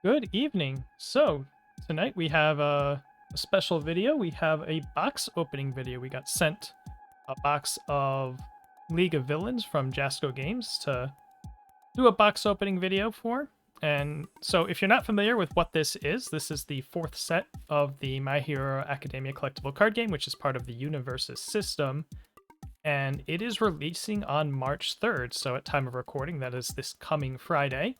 Good evening. So, tonight we have a special video. We have a box opening video. We got sent a box of League of Villains from Jasco Games to do a box opening video for. And so, if you're not familiar with what this is the fourth set of the My Hero Academia collectible card game, which is part of the Universus system. And it is releasing on March 3rd. So, at time of recording, that is this coming Friday.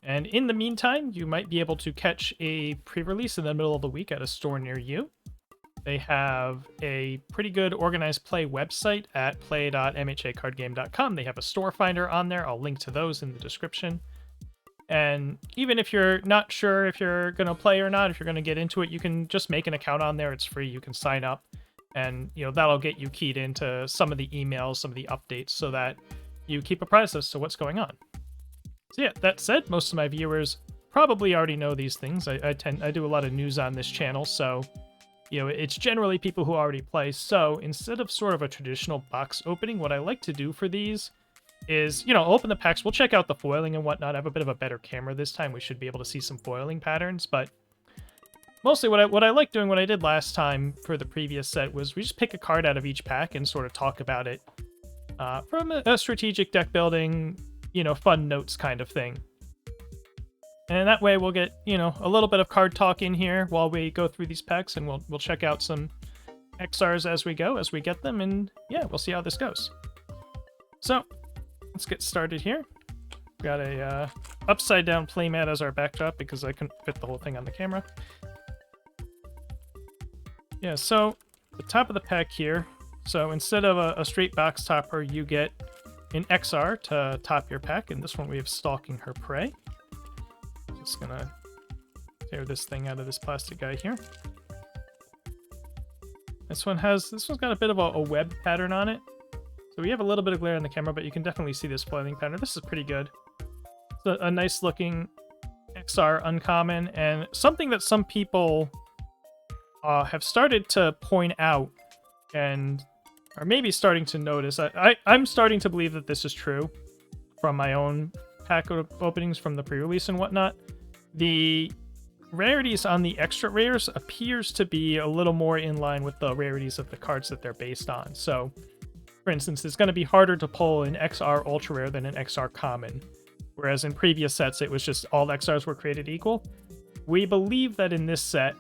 And in the meantime, you might be able to catch a pre-release in the middle of the week at a store near you. They have a pretty good organized play website at play.mhacardgame.com. They have a store finder on there. I'll link to those in the description. And even if you're not sure if you're going to play or not, if you're going to get into it, you can just make an account on there. It's free. You can sign up and that'll get you keyed into some of the emails, some of the updates so that you keep apprised as to what's going on. So yeah, that said, most of my viewers probably already know these things. I do a lot of news on this channel, so it's generally people who already play. So instead of sort of a traditional box opening, what I like to do for these is, open the packs. We'll check out the foiling and whatnot. I have a bit of a better camera this time. We should be able to see some foiling patterns, but mostly what I like doing, what I did last time for the previous set, was we just pick a card out of each pack and sort of talk about it from a strategic deck building, fun notes kind of thing. And that way we'll get, a little bit of card talk in here while we go through these packs, and we'll check out some XRs as we go, as we get them, and yeah, we'll see how this goes. So, let's get started here. Got a upside down playmat as our backdrop because I couldn't fit the whole thing on the camera. Yeah, so the top of the pack here, so instead of a straight box topper, you get an XR to top your pack, and this one we have Stalking Her Prey. Just gonna tear this thing out of this plastic guy here. This one's got a bit of a web pattern on it. So we have a little bit of glare on the camera, but you can definitely see this foiling pattern. This is pretty good. It's a nice looking XR uncommon, and something that some people have started to point out and are maybe starting to notice. I'm starting to believe that this is true from my own pack openings from the pre-release and whatnot. The rarities on the extra rares appears to be a little more in line with the rarities of the cards that they're based on. So, for instance, it's going to be harder to pull an XR ultra rare than an XR common, whereas in previous sets it was just all XRs were created equal. We believe that in this set,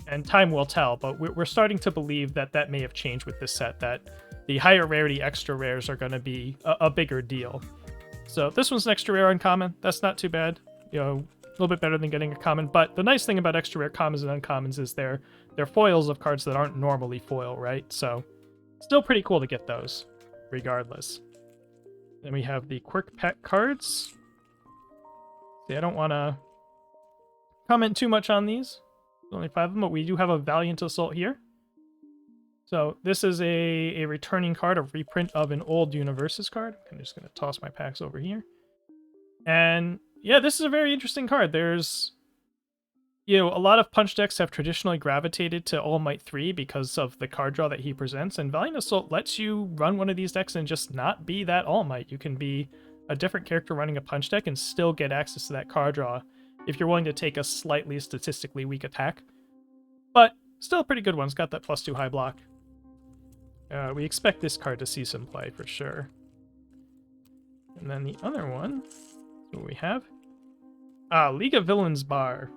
and time will tell, but we're starting to believe that that may have changed with this set, that the higher rarity extra rares are going to be a bigger deal. So this one's an extra rare uncommon. That's not too bad. A little bit better than getting a common. But the nice thing about extra rare commons and uncommons is they're foils of cards that aren't normally foil, right? So still pretty cool to get those, regardless. Then we have the Quirk Pack cards. See, I don't want to comment too much on these. Only 5 of them, but we do have a Valiant Assault here. So this is a returning card, a reprint of an old Universus card. I'm just going to toss my packs over here. And yeah, this is a very interesting card. There's, a lot of punch decks have traditionally gravitated to All Might 3 because of the card draw that he presents, and Valiant Assault lets you run one of these decks and just not be that All Might. You can be a different character running a punch deck and still get access to that card draw if you're willing to take a slightly statistically weak attack. But still a pretty good one. It's got that +2 high block. We expect this card to see some play for sure. And then the other one, what we have? League of Villains Bar.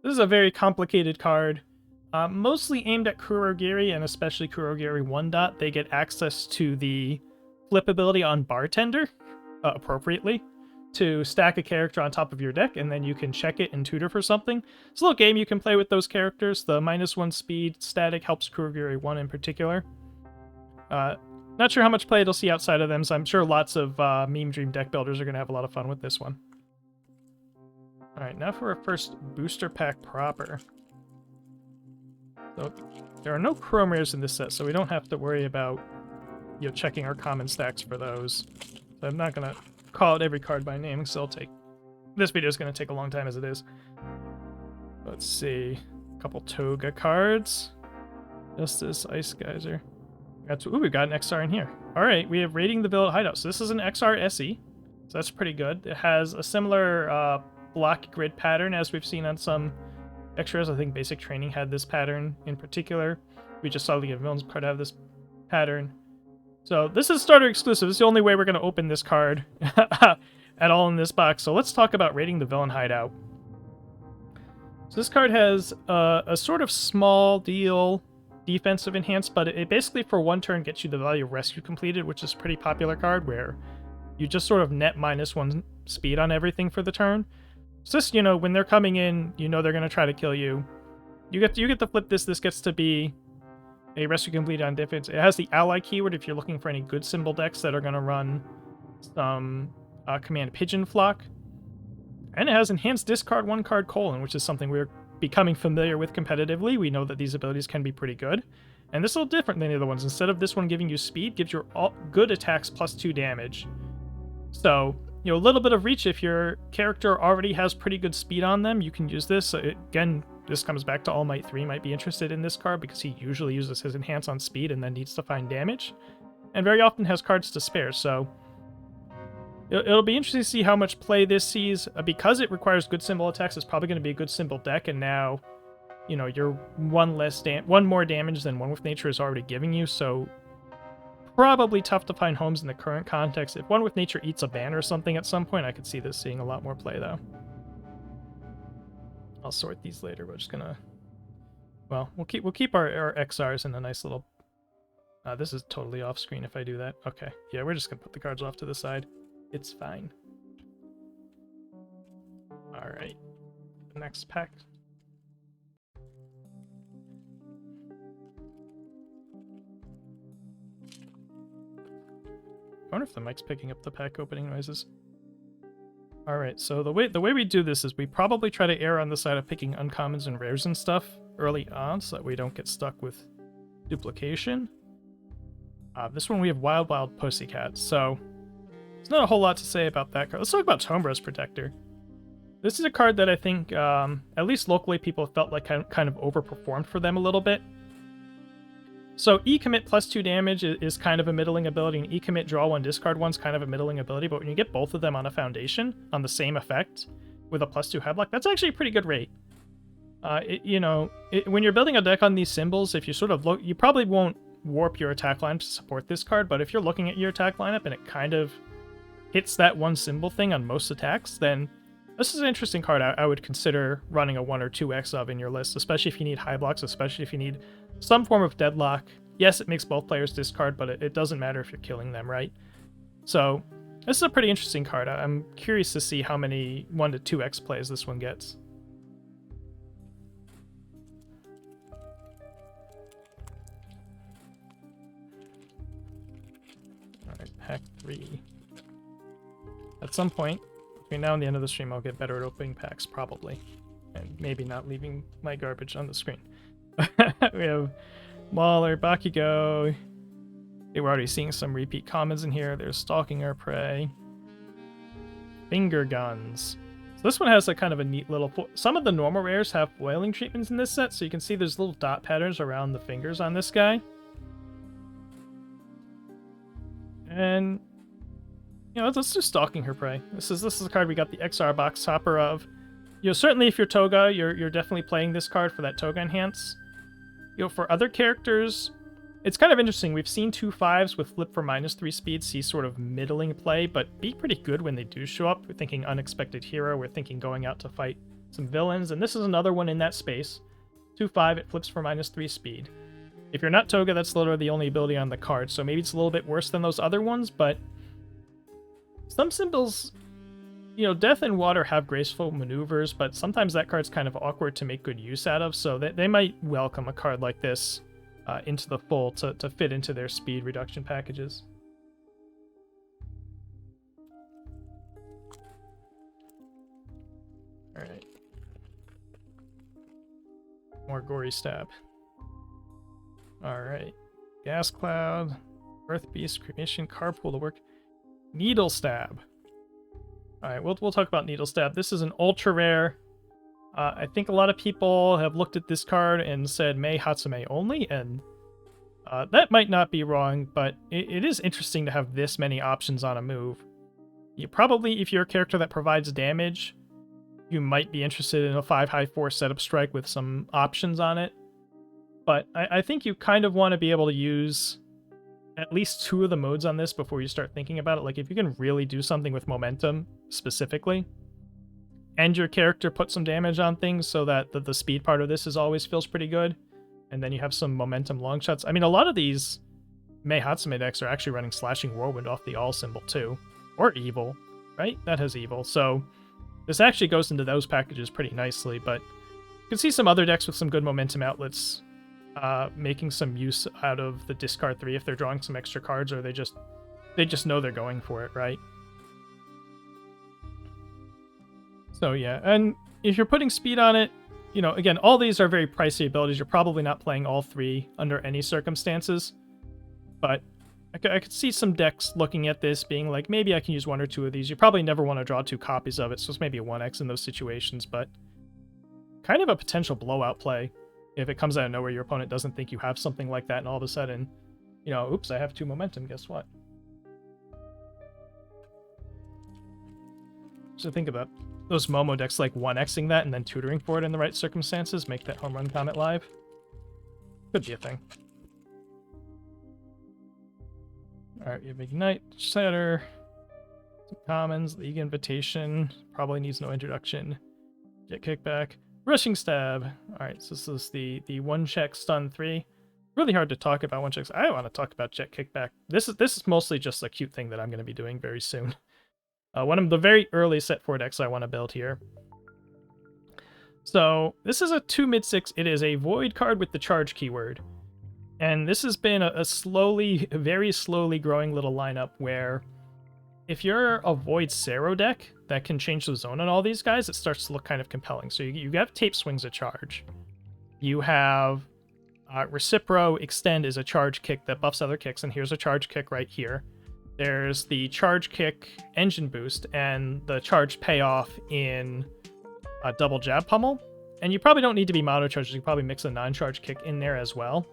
This is a very complicated card. Mostly aimed at Kurogiri, and especially Kurogiri 1-Dot. They get access to the flip ability on Bartender, appropriately, to stack a character on top of your deck, and then you can check it and tutor for something. It's a little game you can play with those characters. The -1 speed static helps Kurogiri 1 in particular. Not sure how much play it'll see outside of them, so I'm sure lots of Meme Dream deck builders are going to have a lot of fun with this one. Alright, now for our first booster pack proper. So, there are no chrome rares in this set, so we don't have to worry about checking our common stacks for those. So I'm not going to call out every card by name, because this video is going to take a long time as it is. Let's see. A couple Toga cards. Justice, Ice Geyser. We've got an XR in here. Alright, we have Raiding the Villa Hideout. So this is an XR SE. So that's pretty good. It has a similar block grid pattern as we've seen on some extras. I think Basic Training had this pattern in particular. We just saw the Villains card have this pattern. So this is starter exclusive. This is the only way we're going to open this card at all in this box. So let's talk about raiding the Villain Hideout. So this card has a sort of small deal defensive enhance, but it basically for one turn gets you the value of Rescue completed, which is a pretty popular card where you just sort of net -1 speed on everything for the turn. So this, you know, when they're coming in, you know they're going to try to kill you. You get to flip this. This gets to be a Rescue completed on defense. It has the ally keyword if you're looking for any good symbol decks that are going to run some Command Pigeon Flock. And it has enhanced discard 1 card : which is something we're becoming familiar with competitively. We know that these abilities can be pretty good. And this is a little different than the other ones. Instead of this one giving you speed, gives your all good attacks +2 damage. So, you know, a little bit of reach. If your character already has pretty good speed on them, you can use this. Again, this comes back to All Might 3 might be interested in this card because he usually uses his enhance on speed and then needs to find damage. And very often has cards to spare, so it'll be interesting to see how much play this sees. Because it requires good symbol attacks, it's probably going to be a good symbol deck, and now, you know, you're one more damage than One with Nature is already giving you, so probably tough to find homes in the current context. If One with Nature eats a ban or something at some point, I could see this seeing a lot more play, though. I'll sort these later. We're just gonna... Well, we'll keep our XRs in a nice little... this is totally off screen if I do that. Okay, yeah, we're just gonna put the cards off to the side. It's fine. Alright. Next pack. I wonder if the mic's picking up the pack opening noises. Alright, so the way we do this is we probably try to err on the side of picking uncommons and rares and stuff early on so that we don't get stuck with duplication. This one we have Wild Pussycat, so there's not a whole lot to say about that card. Let's talk about Tombras Protector. This is a card that I think, at least locally, people felt like kind of overperformed for them a little bit. So E-Commit +2 damage is kind of a middling ability, and E-Commit Draw 1, Discard 1 is kind of a middling ability, but when you get both of them on a foundation, on the same effect, with a +2 headlock, that's actually a pretty good rate. When you're building a deck on these symbols, if you sort of look, you probably won't warp your attack lineup to support this card, but if you're looking at your attack lineup and it kind of hits that one symbol thing on most attacks, then this is an interesting card I would consider running a 1 or 2x of in your list, especially if you need high blocks, especially if you need some form of deadlock. Yes, it makes both players discard, but it doesn't matter if you're killing them, right? So this is a pretty interesting card. I'm curious to see how many 1 to 2x plays this one gets. Alright, pack 3. At some point, between now and the end of the stream, I'll get better at opening packs, probably. And maybe not leaving my garbage on the screen. We have Mauler, Bakugo. Okay, we're already seeing some repeat commons in here. There's Stalking Our Prey. Finger Guns. So this one has a kind of a neat little... Some of the normal rares have foiling treatments in this set, so you can see there's little dot patterns around the fingers on this guy. And... you know, let's do Stalking Her Prey. This is a card we got the XR box topper of. You know, certainly if you're Toga, you're definitely playing this card for that Toga enhance. You know, for other characters, it's kind of interesting. We've seen 2 5s with flip for -3 speed see sort of middling play, but be pretty good when they do show up. We're thinking Unexpected Hero. We're thinking going out to fight some villains, and this is another one in that space. 2 5, it flips for -3 speed. If you're not Toga, that's literally the only ability on the card, so maybe it's a little bit worse than those other ones, but some symbols, you know, Death and Water have graceful maneuvers, but sometimes that card's kind of awkward to make good use out of, so they might welcome a card like this into the fold to fit into their speed reduction packages. Alright. More Gory Stab. Alright. Gas Cloud, Earth Beast, Cremation, Carpool to work. Needle Stab. Alright, we'll talk about Needle Stab. This is an ultra rare. I think a lot of people have looked at this card and said Mei Hatsume only, and that might not be wrong, but it is interesting to have this many options on a move. You probably, if you're a character that provides damage, you might be interested in a 5 high 4 setup strike with some options on it. But I think you kind of want to be able to use at least 2 of the modes on this before you start thinking about it. Like, if you can really do something with momentum, specifically, and your character put some damage on things so that the speed part of this always feels pretty good, and then you have some momentum long shots. I mean, a lot of these Mei-Hatsume decks are actually running Slashing Whirlwind off the all symbol, too. Or Evil, right? That has Evil, so this actually goes into those packages pretty nicely, but you can see some other decks with some good momentum outlets making some use out of the discard 3 if they're drawing some extra cards, or they just know they're going for it, right? So yeah, and if you're putting speed on it, you know, again, all these are very pricey abilities. You're probably not playing all 3 under any circumstances, but I could see some decks looking at this being like, maybe I can use 1 or 2 of these. You probably never want to draw 2 copies of it, so it's maybe a 1x in those situations, but kind of a potential blowout play if it comes out of nowhere, your opponent doesn't think you have something like that, and all of a sudden, you know, oops, I have 2 momentum, guess what? So think about those Momo decks like 1xing that and then tutoring for it in the right circumstances, make that Home Run Comet live. Could be a thing. Alright, you have Ignite, Shatter, some commons, League Invitation, probably needs no introduction. Get Kickback. Rushing Stab. Alright, so this is the 1-check stun 3. Really hard to talk about 1-checks. I want to talk about Jet Kickback. This is mostly just a cute thing that I'm going to be doing very soon. One of the very early set 4 decks I want to build here. So this is a 2 mid-6. It is a Void card with the charge keyword. And this has been a slowly, very slowly growing little lineup where if you're a Void Sero deck that can change the zone on all these guys, it starts to look kind of compelling. So you have Tape Swing's a charge. You have Recipro Extend is a charge kick that buffs other kicks, and here's a charge kick right here. There's the charge kick engine boost and the charge payoff in Double Jab Pummel. And you probably don't need to be mono charges, you can probably mix a non-charge kick in there as well.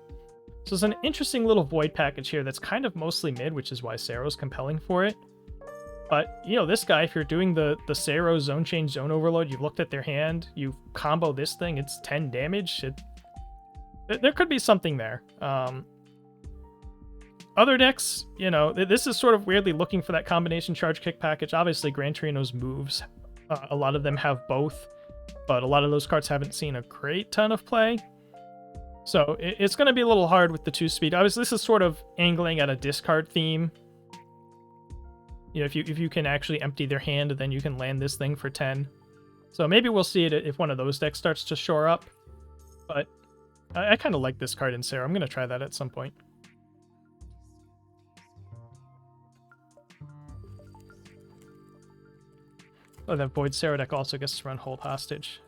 So it's an interesting little Void package here that's kind of mostly mid, which is why Sero's compelling for it. But, you know, this guy, if you're doing the Sero Zone Change Zone Overload, you've looked at their hand, you combo this thing, it's 10 damage. There could be something there. Other decks, you know, this is sort of weirdly looking for that combination charge kick package. Obviously, Gran Torino's moves, a lot of them have both, but a lot of those cards haven't seen a great ton of play. So it's going to be a little hard with the 2-speed. Obviously, this is sort of angling at a discard theme. You know, if you can actually empty their hand, then you can land this thing for 10. So maybe we'll see it if one of those decks starts to shore up. But I kind of like this card in Sero. I'm going to try that at some point. Oh, that Void Sero deck also gets to run Hold Hostage.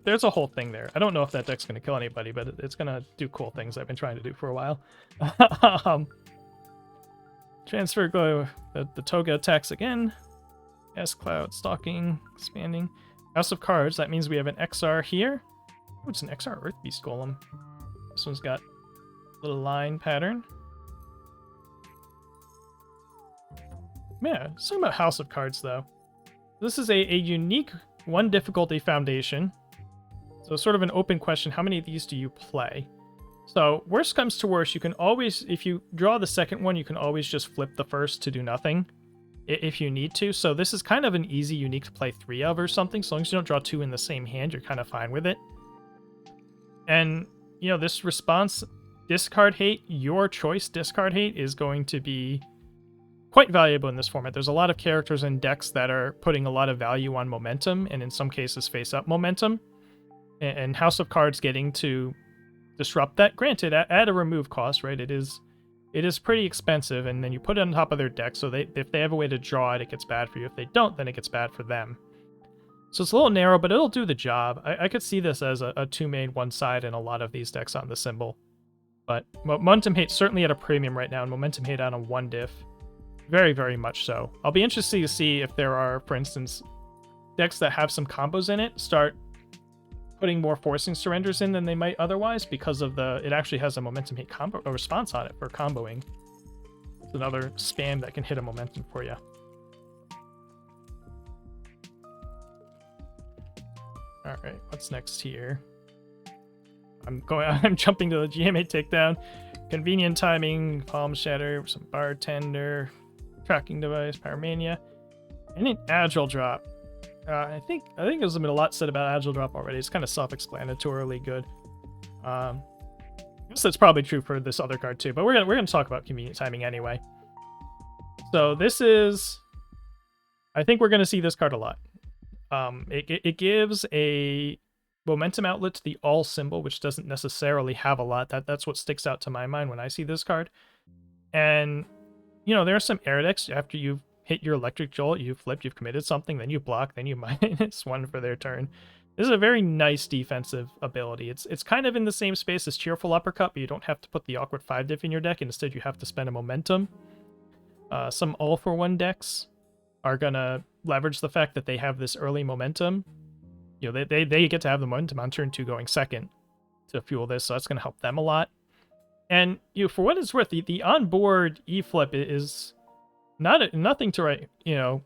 There's a whole thing there. I don't know if that deck's going to kill anybody, but it's going to do cool things I've been trying to do for a while. Transfer Glow, the Toga attacks again. S-Cloud, Stalking, Expanding. House of Cards, that means we have an XR here. Oh, it's an XR Earth Beast Golem. This one's got a little line pattern. Yeah, let's talk about House of Cards, though. This is a unique 1 difficulty foundation. So sort of an open question, how many of these do you play? So worst comes to worst, you can always, if you draw the second one, you can always just flip the first to do nothing if you need to. So this is kind of an easy unique to play 3 of or something. So long as you don't draw 2 in the same hand, you're kind of fine with it. And, you know, this response, discard hate, your choice discard hate is going to be quite valuable in this format. There's a lot of characters and decks that are putting a lot of value on momentum, and in some cases face-up momentum. And House of Cards getting to disrupt that. Granted, at a remove cost, right? It is pretty expensive, and then you put it on top of their deck, so if they have a way to draw it, it gets bad for you. If they don't, then it gets bad for them. So it's a little narrow, but it'll do the job. I could see this as a 2-main, 1-side in a lot of these decks on the symbol. But Momentum Hate certainly at a premium right now, and Momentum Hate on a 1 diff. Very, very much so. I'll be interested to see if there are, for instance, decks that have some combos in it start putting more forcing surrenders in than they might otherwise because of it actually has a Momentum Hate combo, a response on it for comboing. It's another spam that can hit a momentum for you. Alright, what's next here? I'm jumping to the GMA takedown. Convenient timing, palm shatter, some bartender, tracking device, pyromania, and an agile drop. I think there's been a lot said about agile drop already. It's kind of self-explanatorily good. I guess that's probably true for this other card too, but we're gonna talk about convenient timing anyway. So this is, I think we're gonna see this card a lot. It gives a momentum outlet to the all symbol, which doesn't necessarily have a lot. That's what sticks out to my mind when I see this card. And you know, there are some air decks after you've hit your electric jolt, you've flipped, you've committed something, then you block, then you -1 for their turn. This is a very nice defensive ability. It's kind of in the same space as Cheerful Uppercut, but you don't have to put the awkward 5-diff in your deck. Instead, you have to spend a momentum. Some all-for-one decks are gonna leverage the fact that they have this early momentum. You know, they get to have the momentum on turn 2 going second to fuel this, so that's gonna help them a lot. And you know, for what it's worth, the onboard E-flip is nothing to write, you know,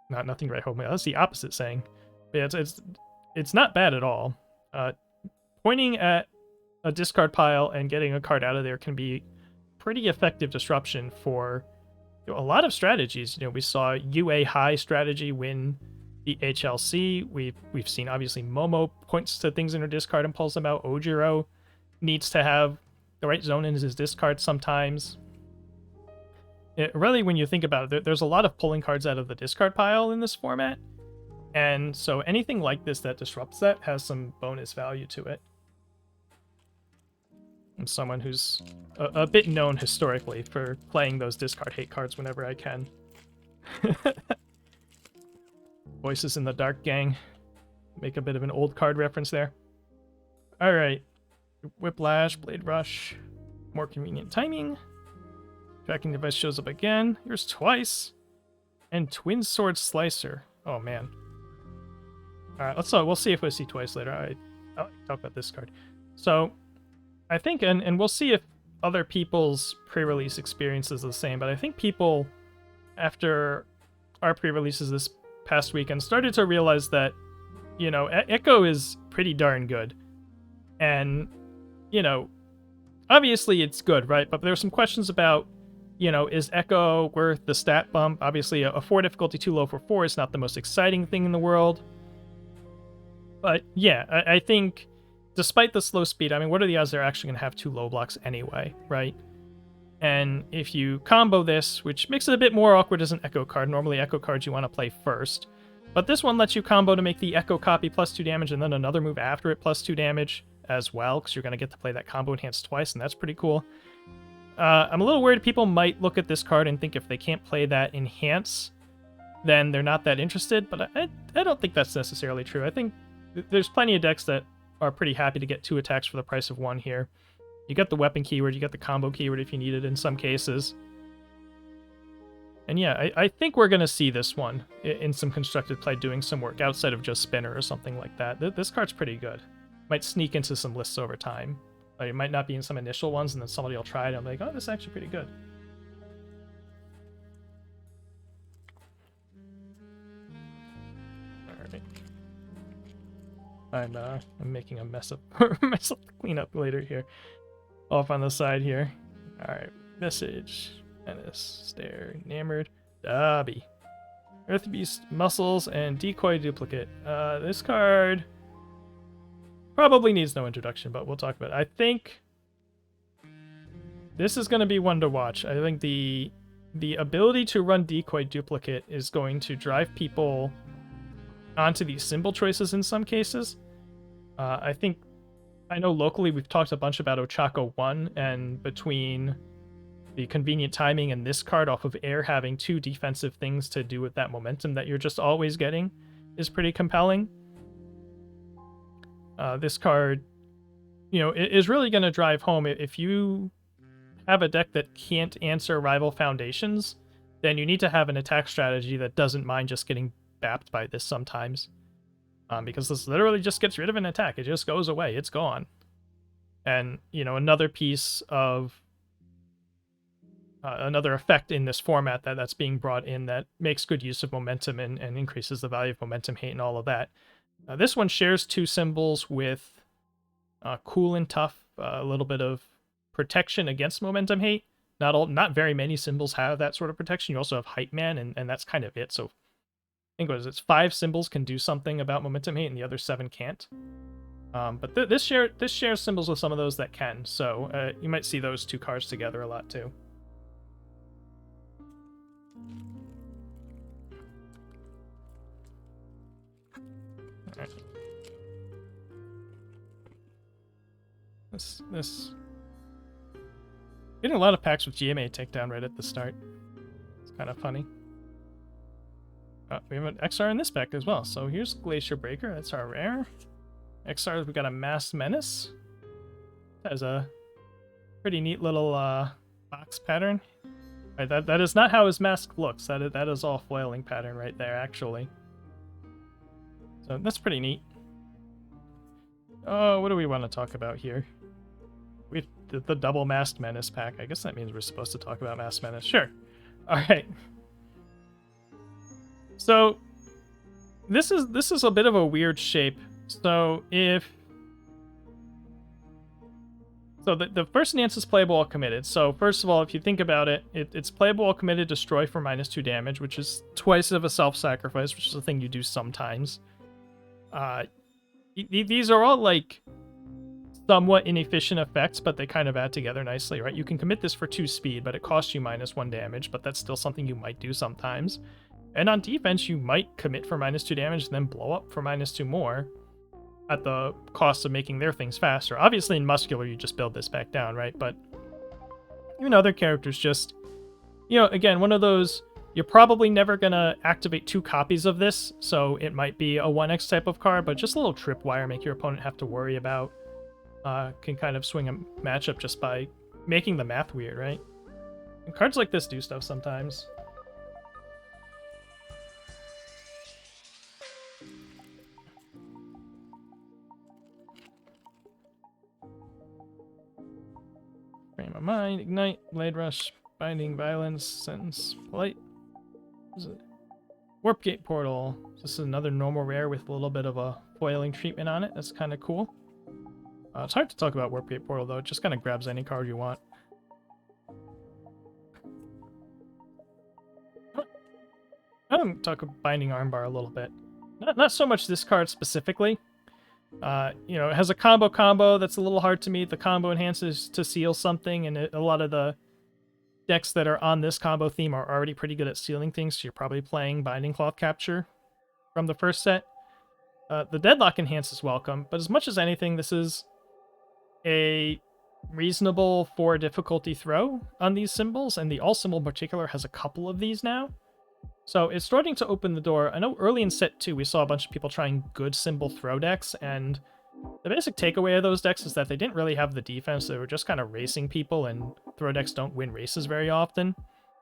not nothing to write home. That's the opposite saying. But yeah, it's not bad at all. Pointing at a discard pile and getting a card out of there can be pretty effective disruption for, you know, a lot of strategies. You know, we saw UA high strategy win the HLC. We've seen obviously Momo points to things in her discard and pulls them out. Ojiro needs to have the right zone in his discard sometimes. Really, when you think about it, there's a lot of pulling cards out of the discard pile in this format. And so anything like this that disrupts that has some bonus value to it. I'm someone who's a bit known historically for playing those discard hate cards whenever I can. Voices in the Dark gang. Make a bit of an old card reference there. Alright. Whiplash, Blade Rush. More convenient timing. Tracking device shows up again. Here's twice. And Twin Sword Slicer. Oh man. Alright, we'll see if we see twice later. I'll talk about this card. So I think, and we'll see if other people's pre-release experience is the same, but I think people after our pre-releases this past weekend started to realize that, you know, Echo is pretty darn good. And, you know, obviously it's good, right? But there's some questions about, you know, is Echo worth the stat bump? Obviously a 4 difficulty too low for 4 is not the most exciting thing in the world. But yeah, I think despite the slow speed, I mean, what are the odds they're actually going to have 2 low blocks anyway, right? And if you combo this, which makes it a bit more awkward as an Echo card, normally Echo cards you want to play first, but this one lets you combo to make the Echo copy plus 2 damage and then another move after it plus 2 damage as well, because you're going to get to play that combo enhance twice, and that's pretty cool. I'm a little worried people might look at this card and think if they can't play that enhance, then they're not that interested, but I don't think that's necessarily true. I think there's plenty of decks that are pretty happy to get 2 attacks for the price of 1 here. You get the weapon keyword, you get the combo keyword if you need it in some cases. And yeah, I think we're going to see this one in some constructed play doing some work outside of just spinner or something like that. This card's pretty good. Might sneak into some lists over time. Like, it might not be in some initial ones, and then somebody will try it and I'm like, oh, this is actually pretty good. Alright. I'm making a mess of myself to clean up later here. Off on the side here. Alright, message. Menace, stare, enamored, Dobby. Earth Beast, muscles, and decoy duplicate. This card probably needs no introduction, but we'll talk about it. I think this is going to be one to watch. I think the ability to run decoy duplicate is going to drive people onto these symbol choices in some cases. I know locally we've talked a bunch about Ochako 1, and between the convenient timing and this card off of air having 2 defensive things to do with that momentum that you're just always getting is pretty compelling. This card, you know, is really going to drive home. If you have a deck that can't answer rival foundations, then you need to have an attack strategy that doesn't mind just getting bapped by this sometimes. Because this literally just gets rid of an attack. It just goes away. It's gone. And, you know, another piece of another effect in this format that's being brought in that makes good use of momentum and increases the value of momentum hate and all of that. This one shares 2 symbols with cool and tough, a little bit of protection against momentum hate. Not very many symbols have that sort of protection. You also have Hype Man, and that's kind of it. So I think it's 5 symbols can do something about momentum hate, and the other 7 can't. But this shares symbols with some of those that can. So you might see those 2 cards together a lot too. All right. This getting a lot of packs with GMA takedown right at the start. It's kind of funny. We have an XR in this pack as well. So here's Glacier Breaker. That's our rare. XR, we got a Masked Menace. That has a pretty neat little box pattern. Right, that is not how his mask looks. That is all foiling pattern right there, actually. So that's pretty neat. Oh, what do we want to talk about here? We've the double Masked Menace pack. I guess that means we're supposed to talk about Masked Menace. Sure. All right. So this is a bit of a weird shape. So the first Nance is playable while committed. So first of all, if you think about it, it's playable while committed, destroy for -2 damage, which is twice of a self-sacrifice, which is a thing you do sometimes. These are all like somewhat inefficient effects, but they kind of add together nicely, right? You can commit this for 2 speed, but it costs you -1 damage, but that's still something you might do sometimes. And on defense, you might commit for -2 damage and then blow up for -2 more at the cost of making their things faster. Obviously, in Muscular, you just build this back down, right? But even other characters just, again, one of those, you're probably never going to activate 2 copies of this, so it might be a 1x type of card, but just a little tripwire make your opponent have to worry about can kind of swing a matchup just by making the math weird, right? And cards like this do stuff sometimes. Frame of Mind, Ignite, Blade Rush, Binding Violence, Sentence, Polite. What is it? Warp Gate Portal. This is another normal rare with a little bit of a foiling treatment on it. That's kind of cool. It's hard to talk about Warp Gate Portal, though. It just kind of grabs any card you want. I'm going to talk about Binding Armbar a little bit. Not so much this card specifically. It has a combo that's a little hard to meet. The combo enhances to seal something, and a lot of the decks that are on this combo theme are already pretty good at sealing things, so you're probably playing Binding Cloth Capture from the first set. The Deadlock Enhance is welcome, but as much as anything, this is a reasonable 4 difficulty throw on these symbols, and the All symbol in particular has a couple of these now. So it's starting to open the door. I know early in set 2 we saw a bunch of people trying good symbol throw decks, and the basic takeaway of those decks is that they didn't really have the defense. They were just kind of racing people, and throw decks don't win races very often.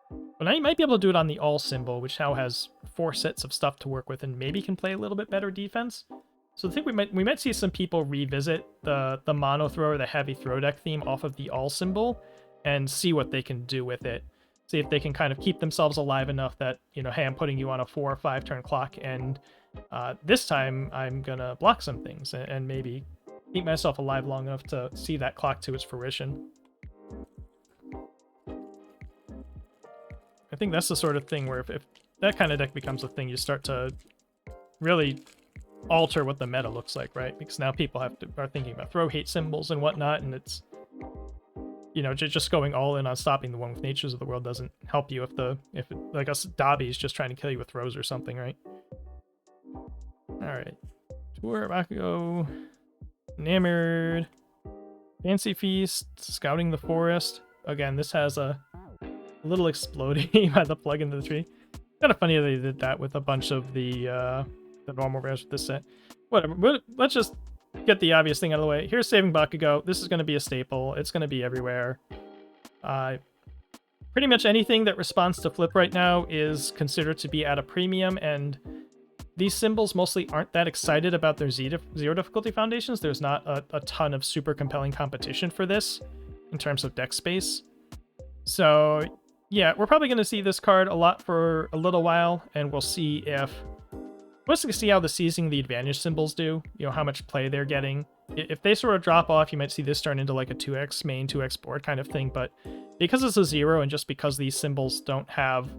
But now you might be able to do it on the All symbol, which now has 4 sets of stuff to work with and maybe can play a little bit better defense. So I think we might see some people revisit the mono throw or the heavy throw deck theme off of the All symbol and see what they can do with it. See if they can kind of keep themselves alive enough that, hey, I'm putting you on a 4 or 5 turn clock, and this time I'm gonna block some things and maybe keep myself alive long enough to see that clock to its fruition. I think that's the sort of thing where if that kind of deck becomes a thing, you start to really alter what the meta looks like, right? Because now people are thinking about throw hate symbols and whatnot, and it's just going all in on stopping the one with natures of the world doesn't help you if like us Dobby's just trying to kill you with throws or something, right? All right, Tour, Bakugo, Enamored, Fancy Feast, Scouting the Forest. Again, this has a little exploding by the plug into the tree. Kind of funny that they did that with a bunch of the normal rares with this set. Whatever. Let's just get the obvious thing out of the way. Here's Saving Bakugo. This is going to be a staple. It's going to be everywhere. Pretty much anything that responds to flip right now is considered to be at a premium, and these symbols mostly aren't that excited about their zero difficulty foundations. There's not a ton of super compelling competition for this in terms of deck space. So yeah, we're probably going to see this card a lot for a little while, and we'll see if Supposed to see how the seizing the advantage symbols do, you know, how much play they're getting. If they sort of drop off, you might see this turn into like a 2x main, 2x board kind of thing, but because it's a 0 and just because these symbols don't have,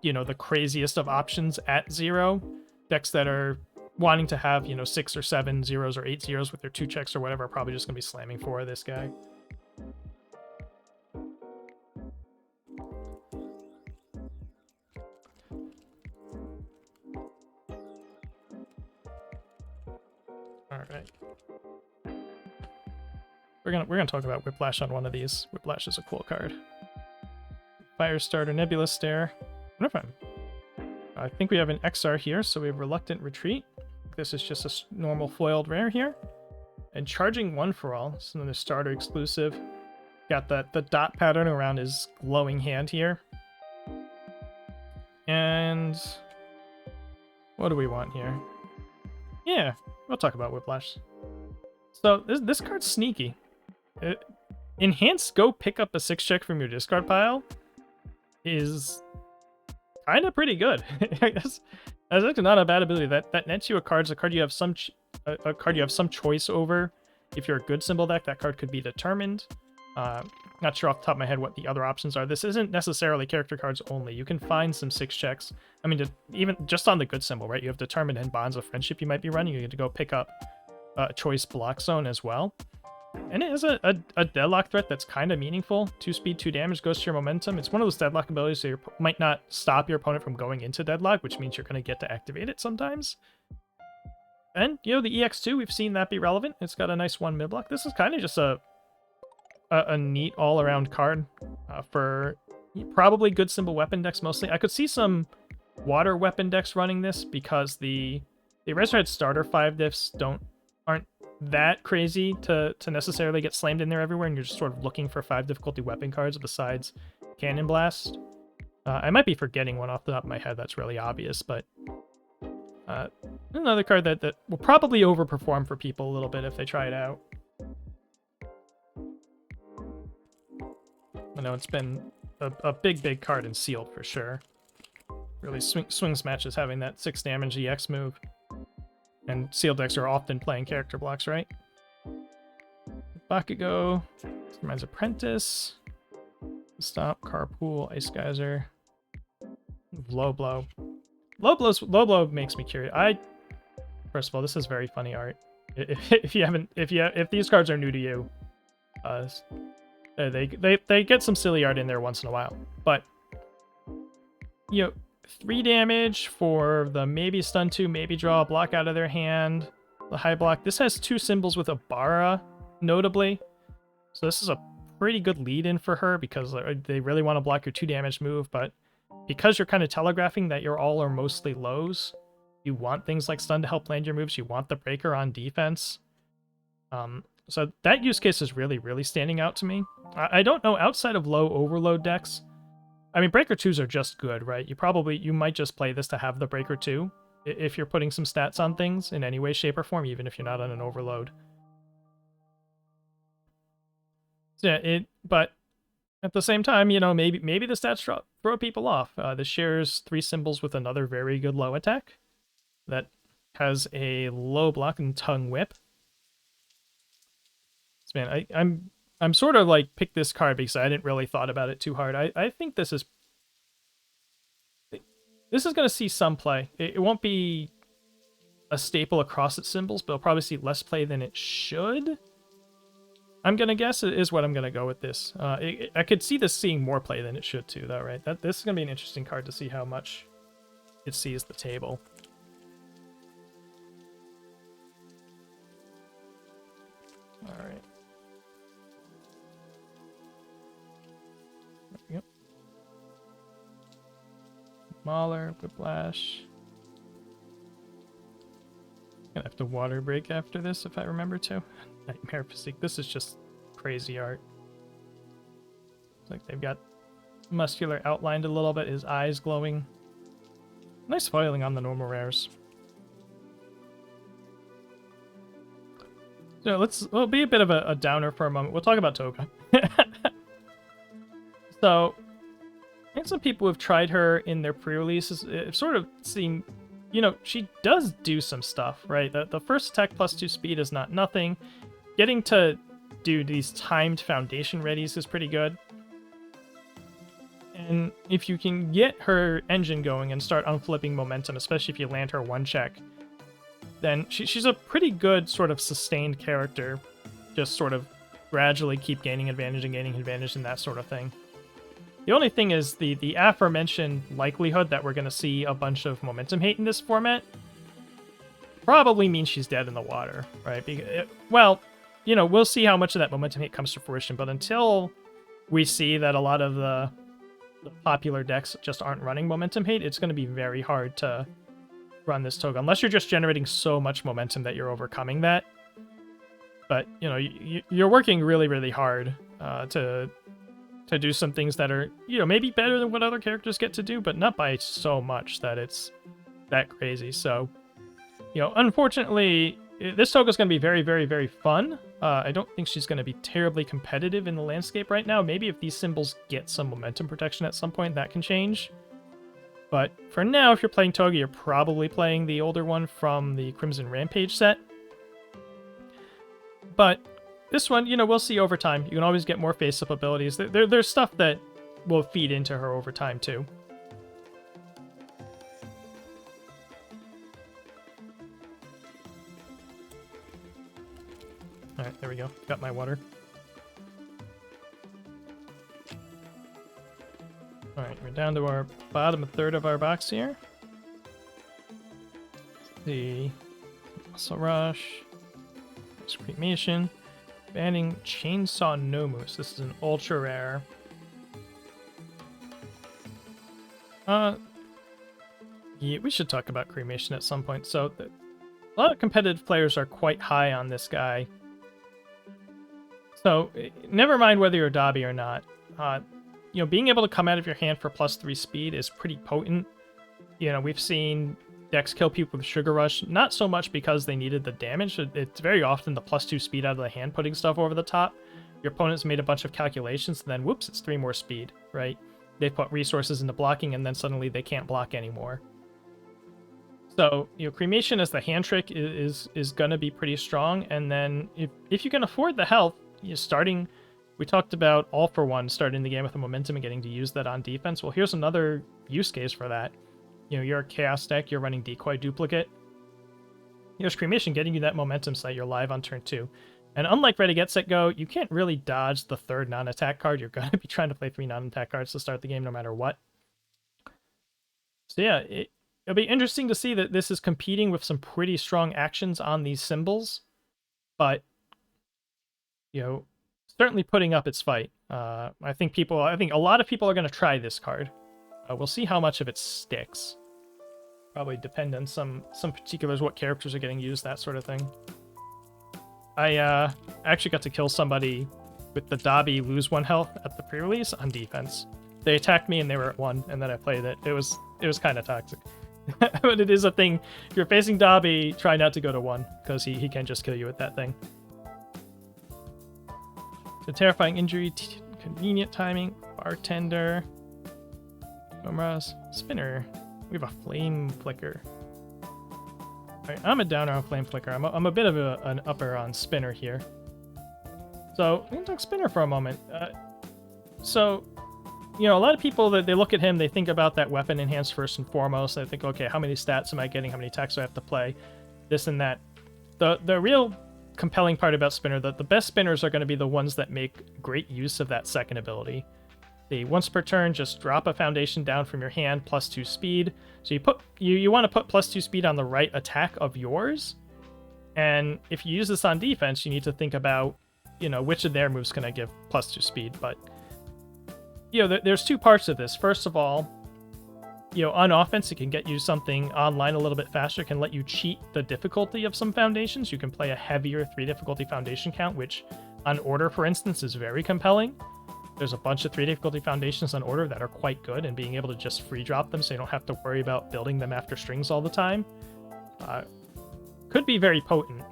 you know, the craziest of options at 0, decks that are wanting to have, you know, 6 or 7 zeros or 8 zeros with their 2 checks or whatever are probably just going to be slamming for this guy. Alright. We're gonna talk about Whiplash on one of these. Whiplash is a cool card. Firestarter, Nebula Stare. I think we have an XR here, so we have Reluctant Retreat. This is just a normal foiled rare here. And Charging One for All. This is another starter exclusive. Got the dot pattern around his glowing hand here. And what do we want here? Yeah, we'll talk about Whiplash. So this card's sneaky. Enhanced Go pick up a 6-check from your discard pile is kind of pretty good. That's actually not a bad ability. That nets you a card. It's a card you have some choice over. If you're a good symbol deck, that card could be determined. Not sure off the top of my head what the other options are. This isn't necessarily character cards only. You can find some 6-checks. I mean, even just on the good symbol, right? You have Determined and Bonds of Friendship you might be running. You get to go pick up a choice block zone as well. And it is a deadlock threat that's kind of meaningful. 2 speed, 2 damage goes to your momentum. It's one of those deadlock abilities that might not stop your opponent from going into deadlock, which means you're going to get to activate it sometimes. And, you know, the EX2, we've seen that be relevant. It's got a nice 1 mid block. This is kind of just a neat all-around card for probably good symbol weapon decks mostly. I could see some water weapon decks running this because the Resurrect starter 5 diffs aren't that crazy to necessarily get slammed in there everywhere, and you're just sort of looking for 5 difficulty weapon cards besides Cannon Blast. I might be forgetting one off the top of my head that's really obvious, but another card that will probably overperform for people a little bit if they try it out. I know it's been a big card in Sealed for sure. Really swings matches having that 6 damage EX move. And Sealed decks are often playing character blocks, right? Bakugo, Mastermind's Apprentice, Stop, Carpool, Ice Geyser, Low Blow. Low Blow makes me curious. First of all, this is very funny art. If these cards are new to you, they get some silly art in there once in a while. But you know, 3 damage for the maybe stun 2, maybe draw a block out of their hand. The high block. This has 2 symbols with a Bara, notably. So this is a pretty good lead-in for her because they really want to block your 2 damage move, but because you're kind of telegraphing that you're all or mostly lows, you want things like stun to help land your moves. You want the breaker on defense. So that use case is really standing out to me. I don't know, outside of low overload decks, I mean, Breaker 2s are just good, right? You might just play this to have the Breaker 2 if you're putting some stats on things in any way, shape, or form, even if you're not on an overload. So yeah, but at the same time, you know, maybe the stats throw people off. This shares 3 symbols with another very good low attack that has a low block and tongue whip. So man, I'm sort of like picked this card because I didn't really thought about it too hard. I think this is going to see some play. It won't be a staple across its symbols, but it'll probably see less play than it should. I'm going to guess is what I'm going to go with this. I could see this seeing more play than it should too, though, right? This is going to be an interesting card to see how much it sees the table. All right. Yep. Mauler, Whiplash. Gonna have to water break after this if I remember to. Nightmare Physique. This is just crazy art. It's like they've got muscular outlined a little bit, his eyes glowing. Nice foiling on the normal rares. So it'll be a bit of a downer for a moment. We'll talk about Toga. So, I think some people have tried her in their pre-releases. It sort of seemed you know, she does do some stuff, right? The first attack +2 speed is not nothing. Getting to do these timed foundation readies is pretty good. And if you can get her engine going and start unflipping momentum, especially if you land her one check, then she's a pretty good sort of sustained character. Just sort of gradually keep gaining advantage and that sort of thing. The only thing is the aforementioned likelihood that we're going to see a bunch of momentum hate in this format probably means she's dead in the water, right? Well, you know, we'll see how much of that momentum hate comes to fruition, but until we see that a lot of the popular decks just aren't running momentum hate, it's going to be very hard to run this Toga, unless you're just generating so much momentum that you're overcoming that. But, you know, you're working really, really hard to do some things that are, you know, maybe better than what other characters get to do, but not by so much that it's that crazy. So, you know, unfortunately, this Toga's going to be very, very, very fun. I don't think she's going to be terribly competitive in the landscape right now. Maybe if these symbols get some momentum protection at some point, that can change. But for now, if you're playing Toga, you're probably playing the older one from the Crimson Rampage set. But this one, you know, we'll see over time. You can always get more face-up abilities. There's stuff that will feed into her over time, too. Alright, there we go. Got my water. Alright, we're down to our bottom third of our box here. The Muscle Rush. Cremation. Banning Chainsaw Nomus. This is an ultra rare. Yeah, we should talk about Cremation at some point. So, a lot of competitive players are quite high on this guy. So, never mind whether you're Dobby or not. You know, being able to come out of your hand for +3 speed is pretty potent. You know, we've seen decks kill people with Sugar Rush, not so much because they needed the damage. It's very often the +2 speed out of the hand putting stuff over the top. Your opponent's made a bunch of calculations, and then whoops, it's 3 more speed, right? They put resources into blocking, and then suddenly they can't block anymore. So, you know, Cremation as the hand trick is going to be pretty strong, and then if you can afford the health, you're starting... We talked about All for One starting the game with the momentum and getting to use that on defense. Well, here's another use case for that. You know, you're a Chaos deck, you're running Decoy Duplicate. Here's Cremation getting you that momentum so that you're live on turn 2. And unlike Ready, Get, Set, Go, you can't really dodge the third non-attack card. You're going to be trying to play 3 non-attack cards to start the game no matter what. So yeah, it'll be interesting to see that this is competing with some pretty strong actions on these symbols. But, you know, certainly putting up its fight. I think a lot of people are going to try this card. We'll see how much of it sticks. Probably depend on some particulars, what characters are getting used, that sort of thing. I actually got to kill somebody with the Dobby lose 1 health at the pre-release on defense. They attacked me and they were at 1, and then I played it. It was kind of toxic. But it is a thing. If you're facing Dobby, try not to go to 1, because he can just kill you with that thing. So Terrifying Injury, Convenient Timing, Bartender, Gomraz, Spinner. We have a Flame Flicker. Alright, I'm a downer on Flame Flicker. I'm a bit of an upper on Spinner here. So, we can talk Spinner for a moment. So, you know, a lot of people, they look at him, they think about that weapon enhance first and foremost. They think, okay, how many stats am I getting? How many attacks do I have to play? This and that. The real compelling part about Spinner, the best spinners are going to be the ones that make great use of that second ability. The once per turn, just drop a foundation down from your hand, +2 speed. So you want to put +2 speed on the right attack of yours. And if you use this on defense, you need to think about, you know, which of their moves can I give +2 speed. But, you know, there's 2 parts of this. First of all, you know, on offense, it can get you something online a little bit faster. It can let you cheat the difficulty of some foundations. You can play a heavier 3 difficulty foundation count, which on order, for instance, is very compelling. There's a bunch of 3 difficulty foundations on order that are quite good, and being able to just free drop them so you don't have to worry about building them after strings all the time could be very potent.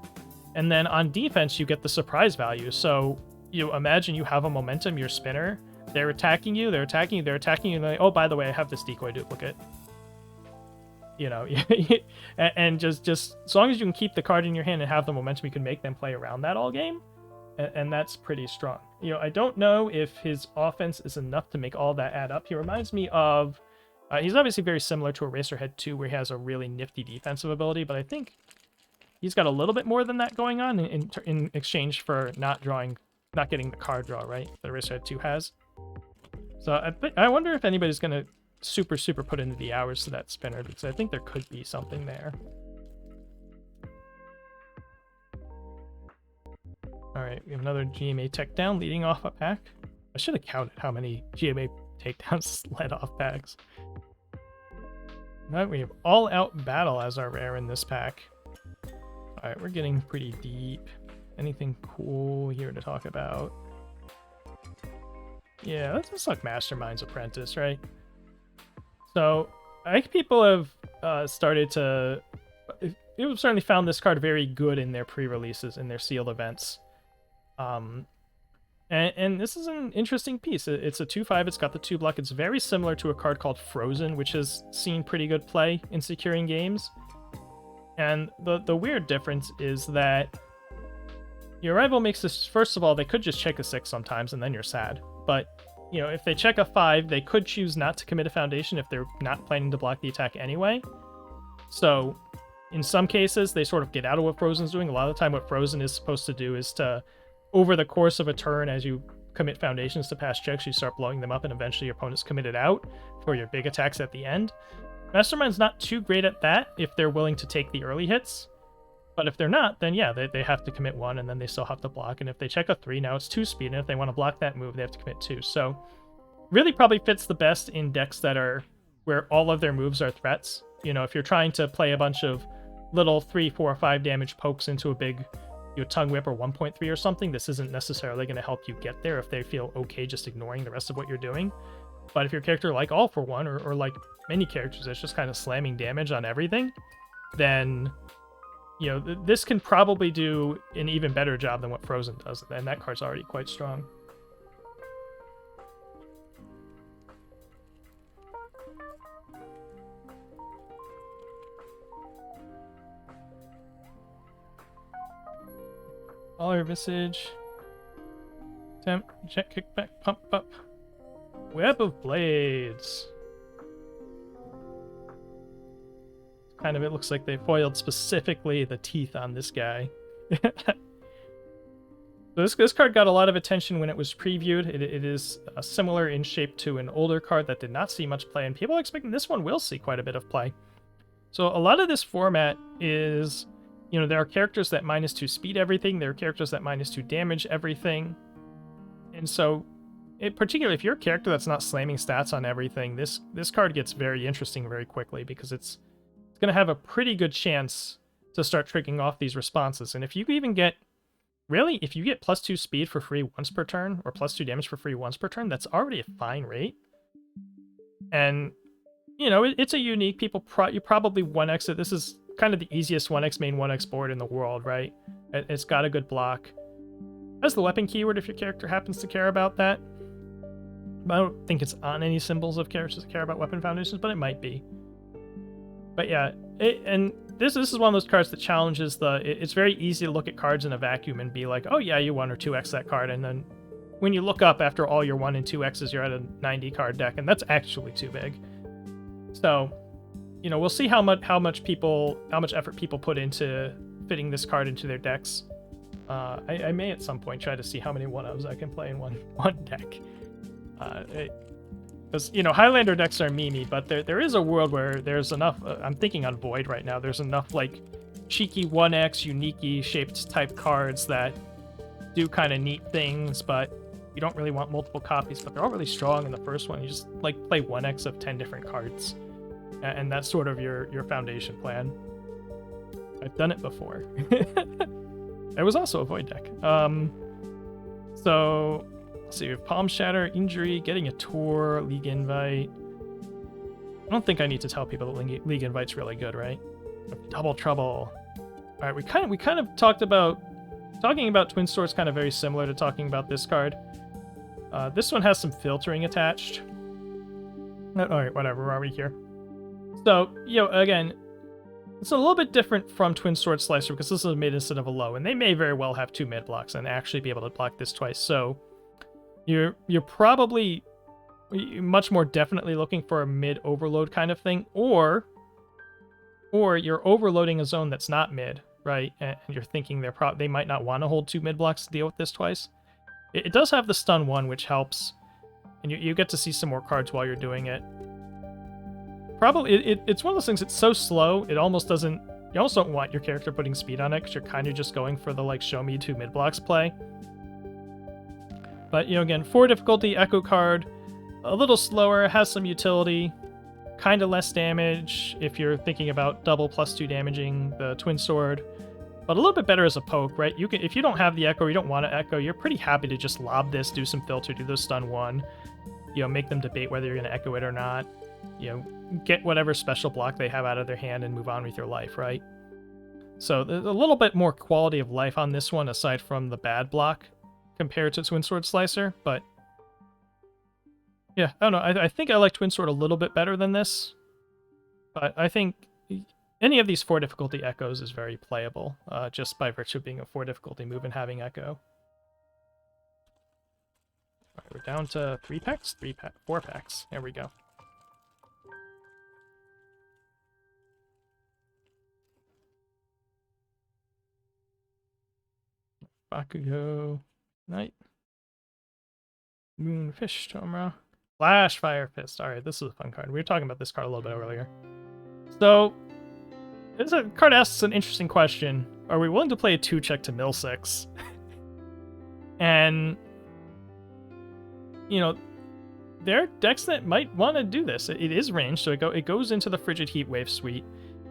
And then on defense, you get the surprise value. So you imagine you have a momentum, your Spinner, they're attacking you, and then, oh, by the way, I have this Decoy Duplicate. You know, and just as long as you can keep the card in your hand and have the momentum, you can make them play around that all game, and that's pretty strong. You know, I don't know if his offense is enough to make all that add up. He reminds me of, he's obviously very similar to Eraserhead 2, where he has a really nifty defensive ability, but I think he's got a little bit more than that going on in exchange for not getting the card draw, right, that Eraserhead 2 has. So I wonder if anybody's going to super put into the hours to that spinner, because I think there could be something there. All right, we have another GMA tech down leading off a pack. I should have counted how many GMA takedowns led off packs. All right, we have All Out Battle as our rare in this pack. All right, we're getting pretty deep. Anything cool here to talk about? Yeah, let's just like Mastermind's Apprentice, right? So I think people have started to... People certainly found this card very good in their pre-releases, in their sealed events. And this is an interesting piece. It's a 2/5, it's got the 2 block. It's very similar to a card called Frozen, which has seen pretty good play in securing games. And the weird difference is that your rival makes this... First of all, they could just check a 6 sometimes, and then you're sad. But... You know, if they check a 5, they could choose not to commit a foundation if they're not planning to block the attack anyway. So, in some cases, they sort of get out of what Frozen's doing. A lot of the time, what Frozen is supposed to do is to, over the course of a turn, as you commit foundations to pass checks, you start blowing them up, and eventually your opponent's committed out for your big attacks at the end. Mastermind's not too great at that if they're willing to take the early hits. But if they're not, then yeah, they have to commit 1, and then they still have to block. And if they check a 3, now it's 2 speed, and if they want to block that move, they have to commit 2. So really probably fits the best in decks that are where all of their moves are threats. You know, if you're trying to play a bunch of little 3, 4, 5 damage pokes into a big, you know, tongue whip or 1.3 or something, this isn't necessarily going to help you get there if they feel okay just ignoring the rest of what you're doing. But if your character, like All for One, or like many characters, that's just kind of slamming damage on everything, then... You know, this can probably do an even better job than what Frozen does, and that card's already quite strong. Baller Visage. Attempt, check, kickback, pump up. Web of Blades. Kind of, it looks like they foiled specifically the teeth on this guy. So this card got a lot of attention when it was previewed. It is similar in shape to an older card that did not see much play, and people are expecting this one will see quite a bit of play. So a lot of this format is, you know, there are characters that -2 speed everything, there are characters that -2 damage everything. And so, particularly if you're a character that's not slamming stats on everything, this card gets very interesting very quickly, because it's going to have a pretty good chance to start tricking off these responses. And if you even get, really, if you get +2 speed for free once per turn, or +2 damage for free once per turn, that's already a fine rate. And, you know, it's a unique, you probably 1x it. This is kind of the easiest 1x main 1x board in the world, right? It's got a good block. It has the weapon keyword if your character happens to care about that. I don't think it's on any symbols of characters that care about weapon foundations, but it might be. But yeah, and this is one of those cards that challenges it's very easy to look at cards in a vacuum and be like, oh yeah, you 1 or 2x that card, and then when you look up after all your 1 and 2x's, you're at a 90 card deck, and that's actually too big. So, you know, we'll see how much effort people put into fitting this card into their decks. I may at some point try to see how many 1-ofs I can play in one deck. Because, you know, Highlander decks are memey, but there is a world where there's enough... I'm thinking on Void right now. There's enough, like, cheeky 1x, unique-y shaped type cards that do kind of neat things, but you don't really want multiple copies. But they're all really strong in the first one. You just, like, play 1x of 10 different cards. And that's sort of your foundation plan. I've done it before. It was also a Void deck. So... So you have Palm Shatter, Injury, getting a tour, League Invite. I don't think I need to tell people that League Invite's really good, right? Double Trouble. All right, we kind of talking about Twin Swords, kind of very similar to talking about this card. This one has some filtering attached. All right, whatever. Where are we here? So, again, it's a little bit different from Twin Sword Slicer because this is a mid instead of a low, and they may very well have 2 mid blocks and actually be able to block this twice. So you're probably much more definitely looking for a mid overload kind of thing, or you're overloading a zone that's not mid, right? And you're thinking they might not want to hold 2 mid blocks to deal with this twice. It does have the stun 1, which helps, and you get to see some more cards while you're doing it. Probably, it's one of those things, it's so slow, it almost doesn't, you almost don't want your character putting speed on it, because you're kind of just going for the, like, show me 2 mid blocks play. But, again, 4 difficulty, Echo card, a little slower, has some utility, kind of less damage if you're thinking about double +2 damaging the Twin Sword, but a little bit better as a poke, right? You can, if you don't have the Echo, you don't want to Echo, you're pretty happy to just lob this, do some filter, do the stun 1, make them debate whether you're going to Echo it or not, get whatever special block they have out of their hand and move on with your life, right? So there's a little bit more quality of life on this one, aside from the bad block, compared to Twin Sword Slicer, but yeah, I don't know, I think I like Twin Sword a little bit better than this, but I think any of these 4 difficulty Echoes is very playable, just by virtue of being a 4 difficulty move and having Echo. Alright, we're down to 3 packs? 4 packs. There we go. Bakugo, Knight, Moonfish, Tomra, Flash Fire Fist. Alright, this is a fun card. We were talking about this card a little bit earlier. So, this card asks an interesting question. Are we willing to play a 2-check to mill 6? And, there are decks that might want to do this. It is ranged, so it goes into the Frigid Heatwave suite.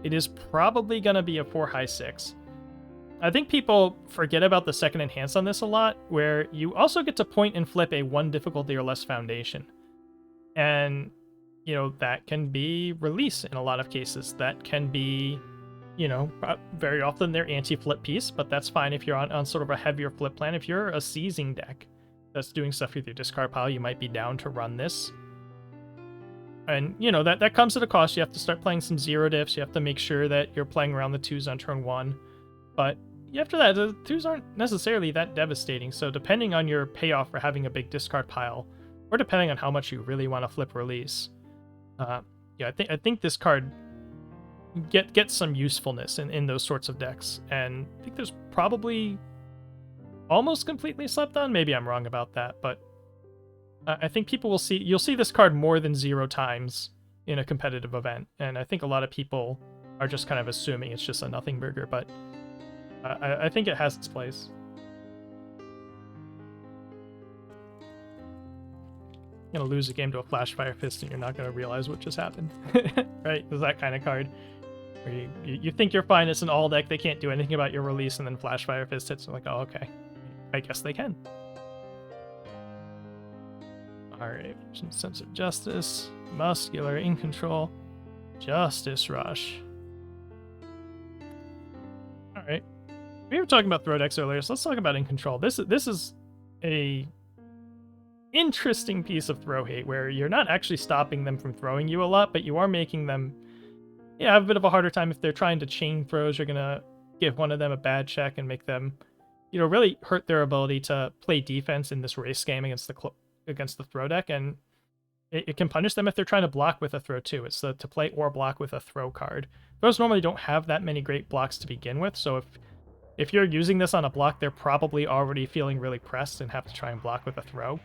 It is probably going to be a 4 high 6. I think people forget about the second enhance on this a lot, where you also get to point and flip a 1 difficulty or less foundation. And, that can be release in a lot of cases. That can be, very often they're anti-flip piece, but that's fine if you're on sort of a heavier flip plan. If you're a seizing deck that's doing stuff with your discard pile, you might be down to run this. And, that comes at a cost. You have to start playing some 0 diffs. You have to make sure that you're playing around the 2s on turn 1. But after that, the 2s aren't necessarily that devastating, so depending on your payoff for having a big discard pile, or depending on how much you really want to flip release, I think this card gets some usefulness in those sorts of decks, and I think there's probably almost completely slept on. Maybe I'm wrong about that, but I think you'll see this card more than 0 times in a competitive event, and I think a lot of people are just kind of assuming it's just a nothing burger, but I think it has its place. You're gonna lose a game to a Flash Fire Fist and you're not gonna realize what just happened. Right? It's that kind of card. Where you think you're fine, it's an all deck, they can't do anything about your release, and then Flash Fire Fist hits, and like, oh, okay. I guess they can. Alright, Sense of Justice, Muscular, In Control, Justice Rush. Alright. We were talking about throw decks earlier, so let's talk about In Control. This is a interesting piece of throw hate, where you're not actually stopping them from throwing you a lot, but you are making them have a bit of a harder time if they're trying to chain throws. You're gonna give one of them a bad check and make them, really hurt their ability to play defense in this race game against the throw deck, and it can punish them if they're trying to block with a throw too. It's to play or block with a throw card. Throws normally don't have that many great blocks to begin with, so if you're using this on a block, they're probably already feeling really pressed and have to try and block with a throw.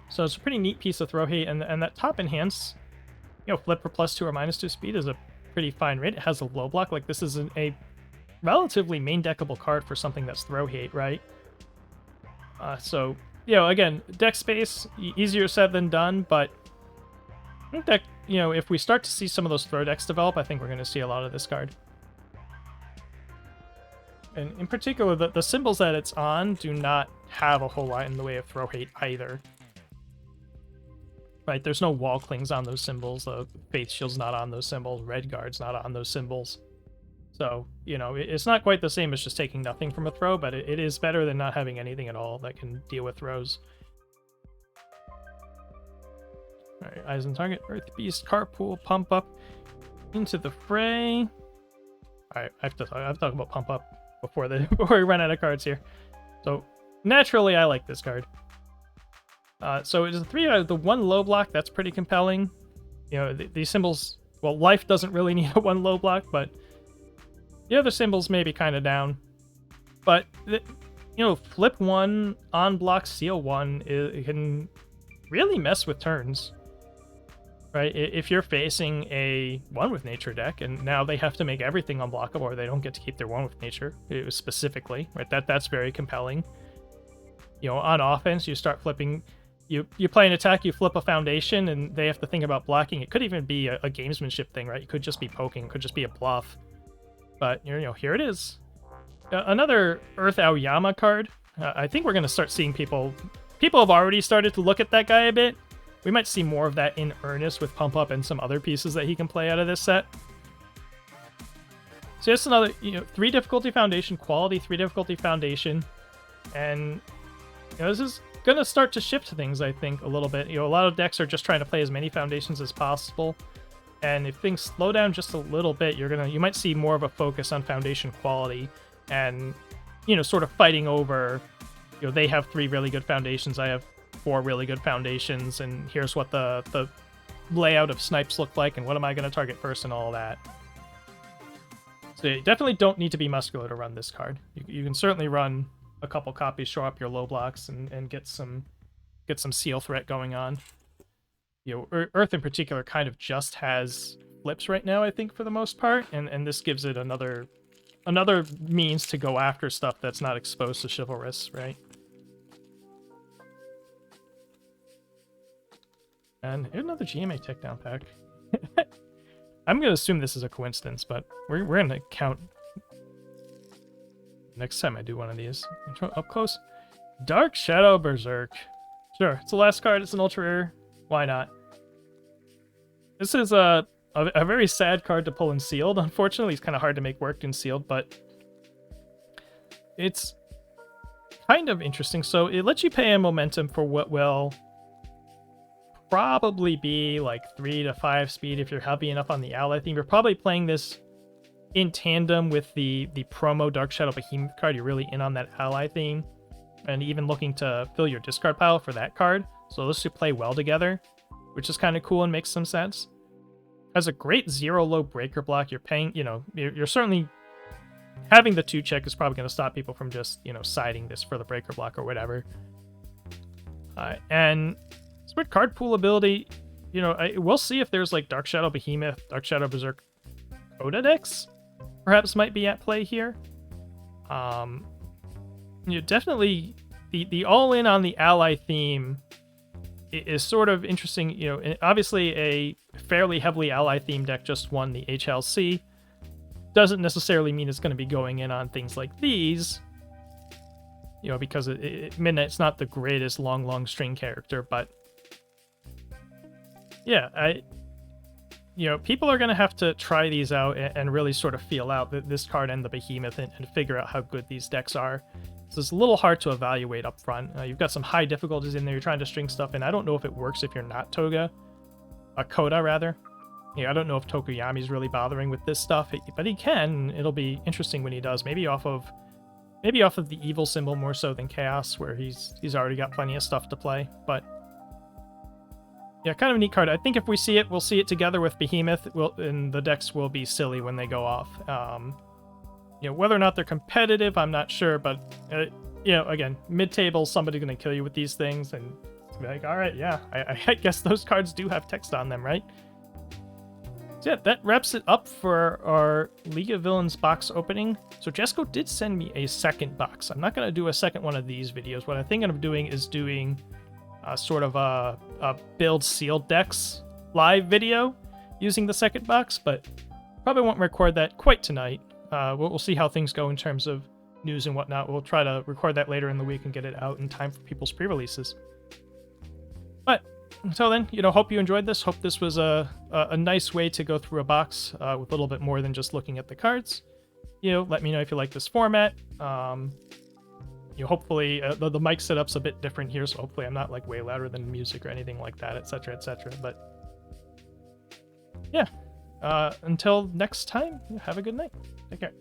So it's a pretty neat piece of throw hate, and that top enhance, flip for +2 or -2 speed is a pretty fine rate. It has a low block. Like, this is a relatively main deckable card for something that's throw hate, right? So, again, deck space, easier said than done, but I think that, if we start to see some of those throw decks develop, I think we're going to see a lot of this card. And in particular, the symbols that it's on do not have a whole lot in the way of throw hate either. Right, there's no wall clings on those symbols, Faith Shield's not on those symbols, Red Guard's not on those symbols. So, it's not quite the same as just taking nothing from a throw, but it is better than not having anything at all that can deal with throws. Alright, eyes on target. Earth Beast, Carpool, Pump Up into the fray. Alright, I have to talk about Pump Up before before we run out of cards here. So naturally I like this card. So it is a 3 out of the 1 low block. That's pretty compelling. You know, these symbols, well, life doesn't really need a 1 low block, but the other symbols may be kind of down. But, you know, flip 1, on block, seal 1, it can really mess with turns. Right? If you're facing a 1 with nature deck, and now they have to make everything unblockable, or they don't get to keep their 1 with nature, specifically, right? That's very compelling. You know, on offense, you start flipping. You play an attack, you flip a foundation, and they have to think about blocking. It could even be a gamesmanship thing, right? It could just be poking, it could just be a bluff. But, you know, here it is. Another Earth Aoyama card. I think we're going to start seeing people have already started to look at that guy a bit. We might see more of that in earnest with Pump Up and some other pieces that he can play out of this set. So just another, you know, 3 difficulty foundation, quality 3 difficulty foundation. And, you know, this is going to start to shift things, I think, a little bit. You know, a lot of decks are just trying to play as many foundations as possible. And if things slow down just a little bit, you might see more of a focus on foundation quality and, you know, sort of fighting over, you know, they have 3 really good foundations, I have 4 really good foundations, and here's what the layout of snipes look like, and what am I going to target first, and all that. So you definitely don't need to be muscular to run this card. You can certainly run a couple copies, show up your low blocks, and get some seal threat going on. You know, Earth in particular kind of just has flips right now, I think, for the most part, and this gives it another means to go after stuff that's not exposed to Chivalrous, right? And here's another GMA takedown pack. I'm going to assume this is a coincidence, but we're going to count next time I do one of these. Up close. Dark Shadow Berserk. Sure, it's the last card. It's an ultra rare. Why not? This is a very sad card to pull in sealed. Unfortunately, it's kind of hard to make work in sealed, but it's kind of interesting. So it lets you pay in momentum for what will probably be like 3 to 5 speed if you're heavy enough on the ally theme. You're probably playing this in tandem with the promo Dark Shadow Behemoth card. You're really in on that ally theme, and even looking to fill your discard pile for that card. So those two play well together, which is kind of cool and makes some sense. Has a great 0 low breaker block. You're paying, you know, you're certainly having the 2 check is probably going to stop people from just, you know, siding this for the breaker block or whatever. And with card pool ability, you know, we'll see if there's like Dark Shadow Behemoth, Dark Shadow Berserk Coda decks perhaps might be at play here. You know, definitely the all-in on the ally theme is sort of interesting. You know, obviously a fairly heavily ally theme deck just won the HLC. Doesn't necessarily mean it's going to be going in on things like these, you know, because Midnight's not the greatest long string character, but yeah, you know, people are going to have to try these out and really sort of feel out this card and the Behemoth and figure out how good these decks are. So it's a little hard to evaluate up front. You've got some high difficulties in there. You're trying to string stuff in. I don't know if it works if you're not Coda, rather. Yeah, I don't know if Tokuyami's really bothering with this stuff, but he can. It'll be interesting when he does. Maybe off of the evil symbol more so than Chaos, where he's already got plenty of stuff to play. But yeah, kind of a neat card. I think if we see it, we'll see it together with Behemoth, and the decks will be silly when they go off. You know, whether or not they're competitive, I'm not sure, but you know, again, mid-table, somebody's gonna kill you with these things, and it's gonna be like, all right, yeah, I guess those cards do have text on them, right? So yeah, that wraps it up for our League of Villains box opening. So Jasco did send me a second box. I'm not gonna do a second one of these videos. What I think I'm doing is doing sort of a build sealed decks live video using the second box, but probably won't record that quite tonight. We'll see how things go in terms of news and whatnot. We'll try to record that later in the week and get it out in time for people's pre-releases. But until then, you know, hope you enjoyed this. Hope this was a nice way to go through a box with a little bit more than just looking at the cards. You know, let me know if you like this format. you know, hopefully the mic setup's a bit different here, so hopefully I'm not like way louder than music or anything like that, etc., etc. But yeah, until next time, have a good night. Take care.